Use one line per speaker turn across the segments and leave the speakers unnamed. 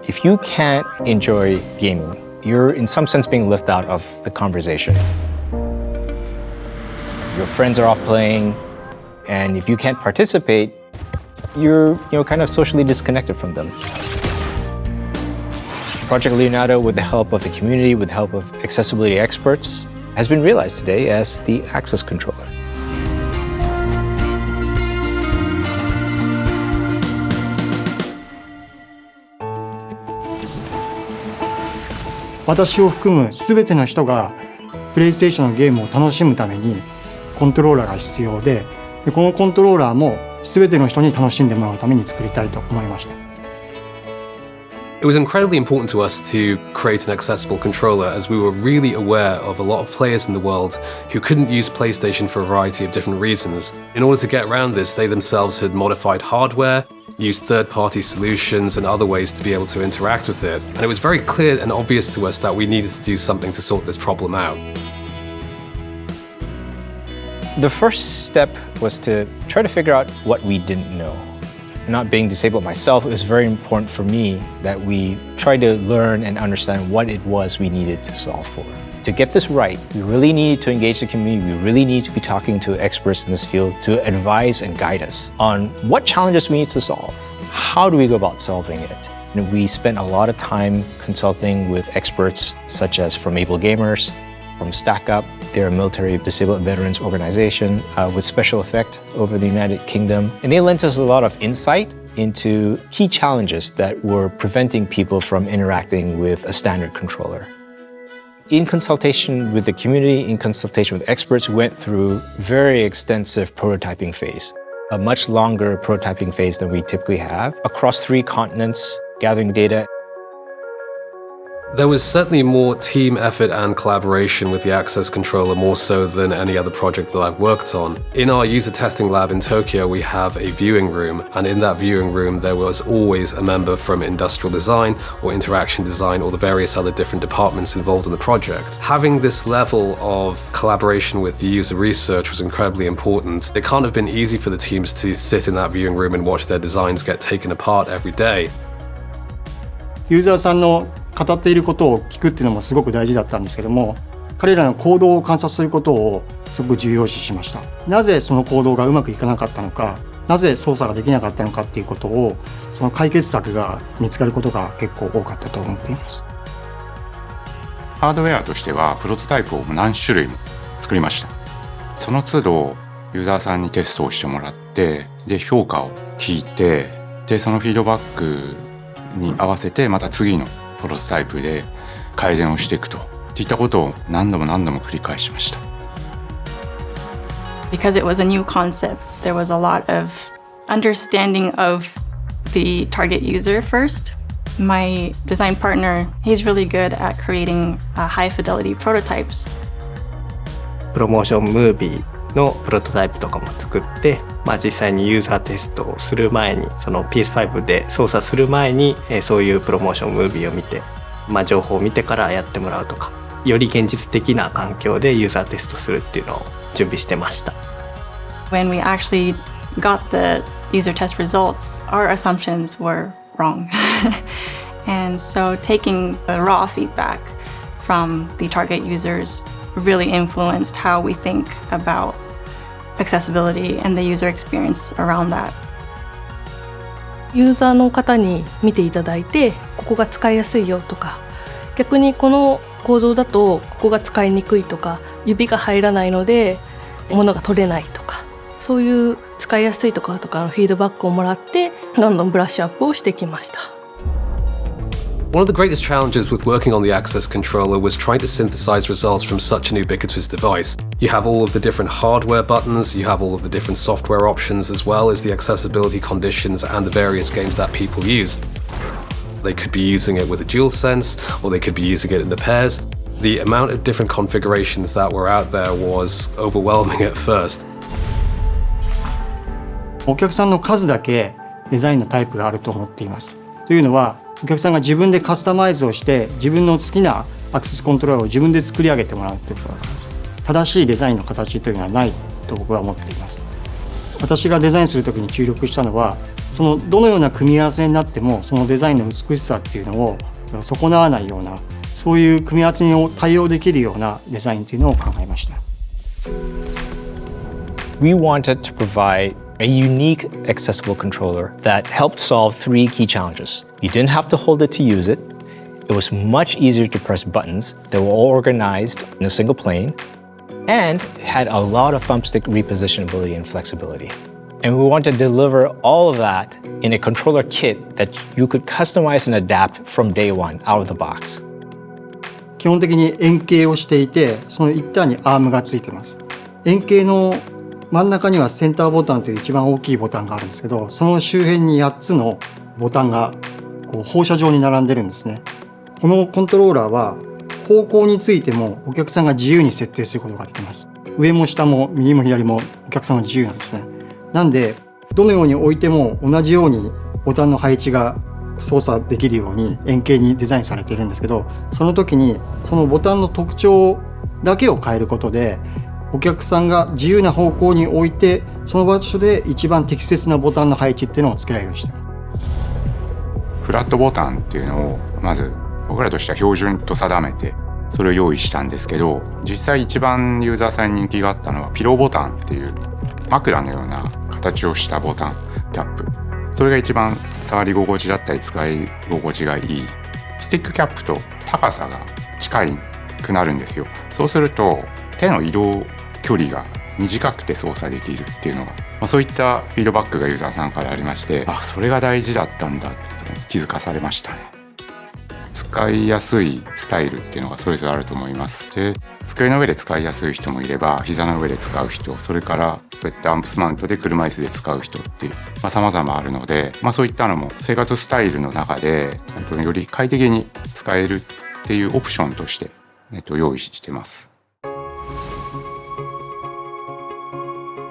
If you can't enjoy gaming, you're in some sense being left out of the conversation. Your friends are all playing, and if you can't participate, you're kind of socially disconnected from them. Project Leonardo, with the help of the community, with the help of accessibility experts, has been realized today as the access controller.
私を含む全ての人がプレイステーションのゲームを楽しむためにコントローラーが必要で、このコントローラーも全ての人に楽しんでもらうために作りたいと思いました。
It was incredibly important to us to create an accessible controller, as we were really aware of a lot of players in the world who couldn't use PlayStation for a variety of different reasons. In order to get around this, they themselves had modified hardware, used third-party solutions and other ways to be able to interact with it. And it was very clear and obvious to us that we needed to do something to sort this problem out.
The first step was to try to figure out what we didn't know. Not being disabled myself, it was very important for me that we try to learn and understand what it was we needed to solve for. To get this right, we really need to engage the community. We really need to be talking to experts in this field to advise and guide us on what challenges we need to solve. How do we go about solving it? And we spent a lot of time consulting with experts such as from Able Gamers, from Stack Up. They're a military disabled veterans organization with special effect over the United Kingdom. And they lent us a lot of insight into key challenges that were preventing people from interacting with a standard controller. In consultation with the community, in consultation with experts, we went through very extensive prototyping phase, a much longer prototyping phase than we typically have, across 3 continents, gathering data.
There was certainly more team effort and collaboration with the Access controller, more so than any other project that I've worked on. In our user testing lab in Tokyo, we have a viewing room, and in that viewing room there was always a member from industrial design or interaction design or the various other different departments involved in the project. Having this level of collaboration with the user research was incredibly important. It can't have been easy for the teams to sit in that viewing room and watch their designs get taken apart every day.
ユーザーさんの語っていることを聞くっていうのもすごく大事だったんですけども、彼らの行動を観察することをすごく重要視しました。なぜその行動がうまくいかなかったのか、なぜ操作ができなかったのかっていうことを、その解決策が見つかることが結構多かったと思っています。
ハードウェアとしてはプロトタイプを何種類も作りました。その都度ユーザーさんにテストをしてもらって、で評価を聞いて、でそのフィードバックに合わせてまた次のプロトタイプで改善をしていくといったことを何度も繰り返しました。
Because it was a new concept, there was a lot of understanding of the target user first. My design partner, he's really good at creating high fidelity prototypes.
プロモーションムービーのプロトタイプとかも作って、実際にユーザーテストをする前に、その PS5 で操作する前に、そういうプロモーションムービーを見て、情報を見てからやってもらうとか、より現実的な環境でユーザーテストするっていうのを準備してました。
When we actually got the user test results, our assumptions were wrong. And so taking the raw feedback from the target users really influenced how we think about accessibility and the user experience around that.
ユーザーの方に見ていただいて、ここが使いやすいよとか、逆にこの構造だとここが使いにくいとか、指が入らないので物が取れないとか、そういう使いやすいとかのフィードバックをもらって、どんどんブラッシュアップをしてきました。
One of the greatest challenges with working on the Access controller was trying to synthesize results from such an ubiquitous device. You have all of the different hardware buttons, you have all of the different software options, as well as the accessibility conditions and the various games that people use. They could be using it with a DualSense, or they could be using it in the pairs. The amount of different configurations that were out there was overwhelming at first.
お客さんの数だけデザインのタイプがあると思っています。というのは、お客さんが自分でカスタマイズをして自分の好きなアクセスコントローラーを自分で作り上げてもらうということです。正しいデザインの形というのはないと僕は思っています。私がデザインするときに注力したのは、そのどのような組み合わせになってもそのデザインの美しさっていうのを損なわないような、そういう組み合わせに対応できるようなデザインっていうのを考えました。
We wanted to provide a unique accessible controller that helped solve 3 key challenges. You didn't have to hold it to use it. It was much easier to press buttons that were all organized in a single plane, and had a lot of thumbstick repositionability and flexibility. And we want to deliver all of that in a controller kit that you could customize and adapt from day one out of the box.
基本的に円形をしていて、その一端にアームがついてます。円形の真ん中にはセンターボタンという一番大きいボタンがあるんですけど、その周辺に8つのボタンがこう放射状に並んでるんですね。このコントローラーは方向についてもお客さんが自由に設定することができます。上も下も右も左もお客さんは自由なんですね。なんでどのように置いても同じようにボタンの配置が操作できるように円形にデザインされているんですけど、その時にそのボタンの特徴だけを変えることで、お客さんが自由な方向に置いて、その場所で一番適切なボタンの配置っていうのをつけられるようにしています。
フラットボタンっていうのをまず僕らとしては標準と定めてそれを用意したんですけど、実際一番ユーザーさんに人気があったのはピローボタンっていう枕のような形をしたボタンキャップ、それが一番触り心地だったり使い心地がいい。スティックキャップと高さが近くなるんですよ。そうすると手の移動距離が短くて操作できるっていうのが、そういったフィードバックがユーザーさんからありまして、それが大事だったんだって気づかされましたね。使いやすいスタイルっていうのがそれぞれあると思います。で、机の上で使いやすい人もいれば、膝の上で使う人、それからそういったAMPSマウントで車椅子で使う人っていう、様々あるので、そういったのも生活スタイルの中で本当により快適に使えるっていうオプションとして、用意してます。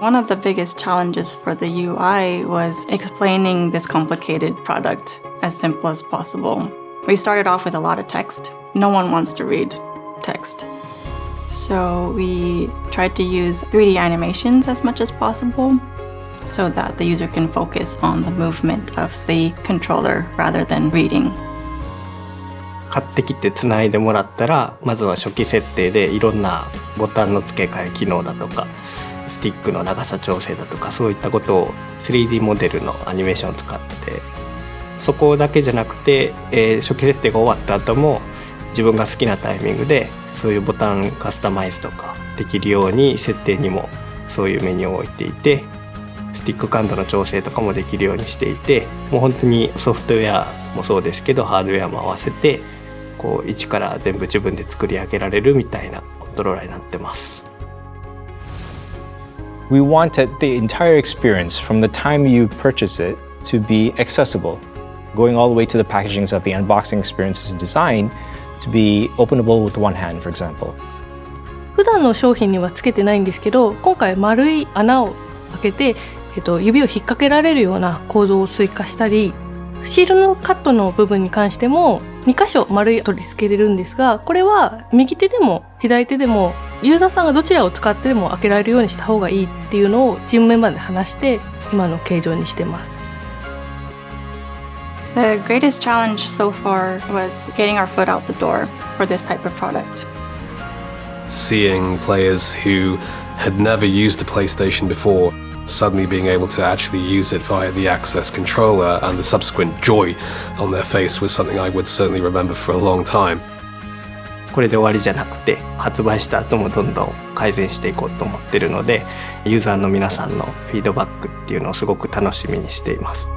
One of the biggest challenges for the UI was explaining this complicated product as simple as possible. We started off with a lot of text. No one wants to read text. So we tried to use 3D animations as much as possible so that the user can focus on the movement of the controller rather than reading.
買ってきてつないでもらったら、まずは初期設定でいろんなボタンの付け替え機能だとか、スティックの長さ調整だとか、そういったことを 3D モデルのアニメーションを使って、そこだけじゃなくて、初期設定が終わった後も自分が好きなタイミングでそういうボタンカスタマイズとかできるように設定にもそういうメニューを置いていて、スティック感度の調整とかもできるようにしていて、もう本当にソフトウェアもそうですけどハードウェアも合わせてこう一から全部自分で作り上げられるみたいなコントローラーになってます。
We wanted the entire experience from the time you purchase it to be accessible, going all the way to the packagings of the unboxing experience's design to be openable with one hand, for example.
普段の商品にはつけてないんですけど、今回丸い穴を開けて、指を引っ掛けられるような構造を追加したり、シールのカットの部分に関しても2箇所丸い取り付けれるんですが、これは右手でも左手でもユーザーさんがどちらを使ってでも開けられるようにした方がいいっていうのをチームメンバーで話して今の形状にしてます。
The greatest challenge so far was getting our foot out the door for this type of product.
Seeing players who had never used the PlayStation before suddenly being able to actually use it via the access controller and the subsequent joy on their face was something I would certainly remember for a long time.
これで終わりじゃなくて、発売した後もどんどん改善していこうと思っているので、ユーザーの皆さんのフィードバックっていうのをすごく楽しみにしています。